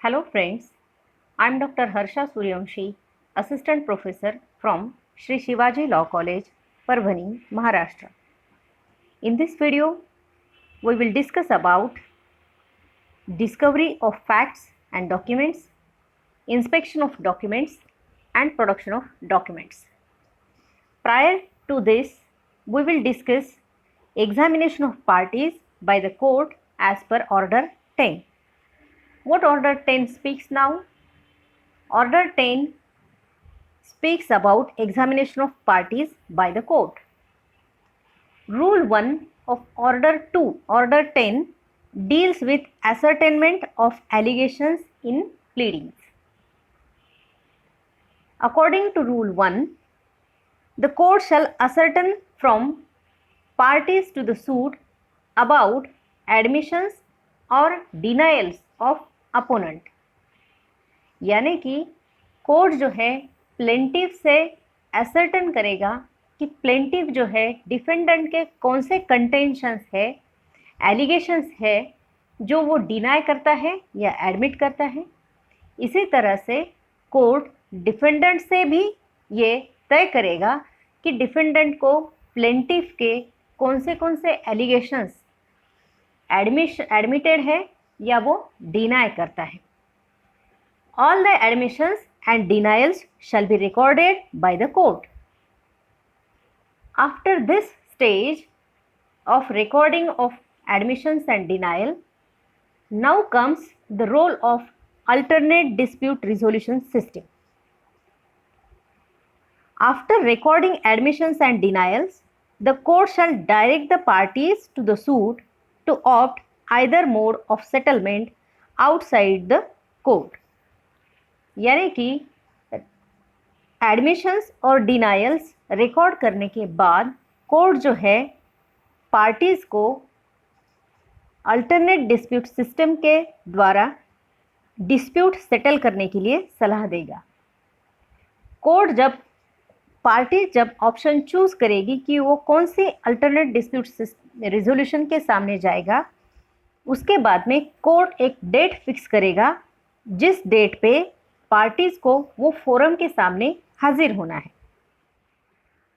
Hello friends, I am Dr. Harsha Suryamshi, Assistant Professor from Sri Shivaji Law College, Parbhani, Maharashtra. In this video, we will discuss about discovery of facts and documents, inspection of documents and production of documents. Prior to this, we will discuss examination of parties by the court as per Order 10. What Order 10 speaks now? Order 10 speaks about examination of parties by the court. Rule 1 of Order 10 deals with ascertainment of allegations in pleadings. According to Rule 1, the court shall ascertain from parties to the suit about admissions or denials of opponent. यानी कि court जो है plaintiff से ascertain करेगा कि plaintiff जो है defendant के कौन से कंटेंशंस है, एलिगेशंस है जो वो डिनाई करता है या एडमिट करता है. इसी तरह से कोर्ट डिफेंडेंट से भी ये तय करेगा कि डिफेंडेंट को प्लेंटिफ के कौन से एलिगेशंस एडमिटेड है या वो डिनाई करता है. All the admissions and denials shall be recorded by the court. After this stage of recording of admissions and denial, now comes the role of alternate dispute resolution system. After recording admissions and denials, the court shall direct the parties to the suit to opt either mode of settlement outside the court. यानी कि admissions और denials record करने के बाद court जो है parties को alternate dispute system के द्वारा डिस्प्यूट सेटल करने के लिए सलाह देगा. कोर्ट जब ऑप्शन चूज करेगी कि वो कौन सी अल्टरनेट डिस्प्यूट रिजोल्यूशन के सामने जाएगा, उसके बाद में कोर्ट एक डेट फिक्स करेगा जिस डेट पे पार्टीज को वो फोरम के सामने हाजिर होना है.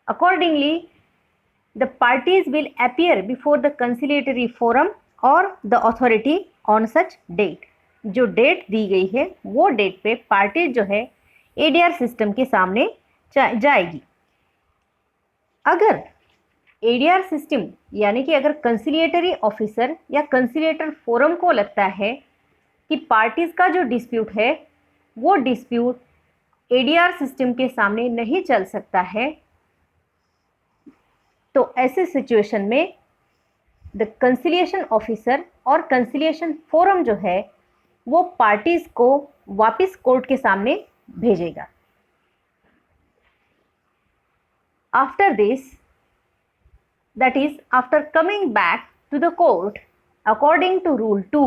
Accordingly the parties will appear before the conciliatory forum और the authority on such date. जो डेट दी गई है वो डेट पे पार्टीज जो है एडीआर सिस्टम के सामने जाएगी. अगर एडीआर सिस्टम यानी कि अगर कंसिलिएटरी ऑफिसर या कंसिलिएटर फोरम को लगता है कि पार्टीज का जो डिस्प्यूट है वो डिस्प्यूट एडीआर सिस्टम के सामने नहीं चल सकता है, तो ऐसे सिचुएशन में द कंसिलिएशन ऑफिसर और कंसिलिएशन फोरम जो है वो पार्टीज को वापस कोर्ट के सामने भेजेगा. After this, that is after coming back to the court, according to Rule 2,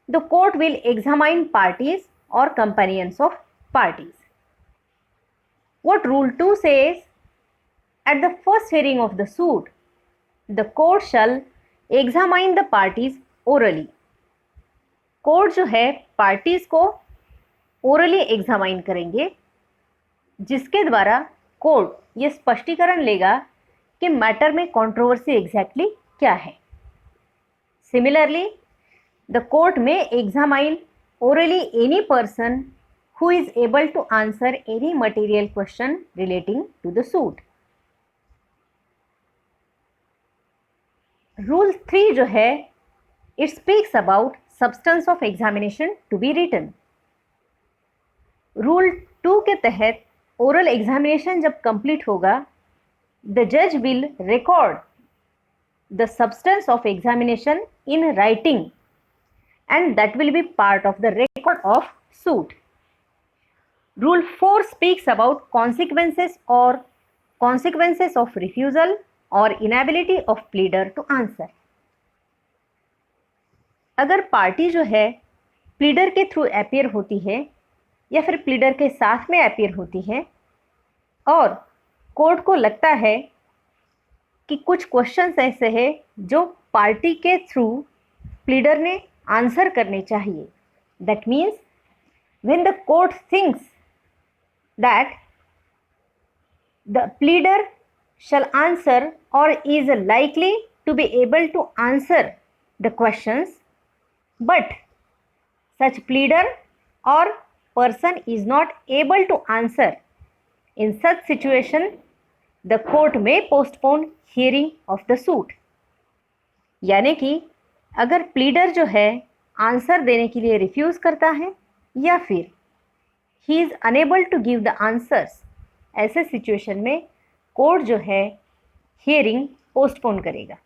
the court will examine parties or companions of parties. What Rule 2 says? At the first hearing of the suit, the court shall examine the parties orally. Court जो है parties को orally examine करेंगे, जिसके द्वारा court ये स्पष्टीकरण लेगा कि मैटर में कंट्रोवर्सी एग्जैक्टली क्या है. सिमिलरली द कोर्ट में examine orally any person who is able to answer any material question relating to the suit. Rule 3 जो है it speaks about substance of examination to be written. Rule 2 के तहत oral examination जब complete होगा, the judge will record the substance of examination in writing and that will be part of the record of suit. Rule 4 speaks about consequences of refusal or inability of pleader to answer. अगर party जो है pleader के through appear होती है या फिर pleader के साथ में अपीयर होती है और कोर्ट को लगता है कि कुछ क्वेश्चंस ऐसे हैं जो पार्टी के थ्रू प्लीडर ने आंसर करने चाहिए, that means when the court thinks that the pleader shall answer or is likely to be able to answer the questions, but such pleader or person is not able to answer, in such situation the court may postpone hearing of the suit. यानी कि अगर pleader जो है answer देने के लिए refuse करता है या फिर he is unable to give the answers, ऐसे सिचुएशन में कोर्ट जो है हियरिंग पोस्टपोन करेगा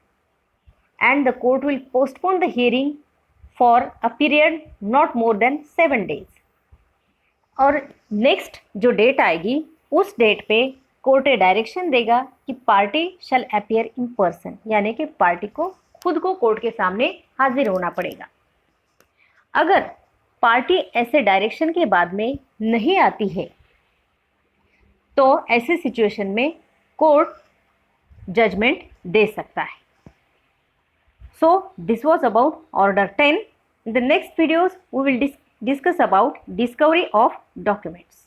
and the court will postpone the hearing for a period not more than 7 days। और नेक्स्ट जो डेट आएगी उस डेट पे कोर्ट डायरेक्शन देगा कि party shall appear in person, यानी कि पार्टी को खुद को कोर्ट के सामने हाजिर होना पड़ेगा। अगर पार्टी ऐसे डायरेक्शन के बाद में नहीं आती है तो ऐसे सिचुएशन में कोर्ट जजमेंट दे सकता है। So this was about order 10। In the next videos we will discuss about discovery of documents.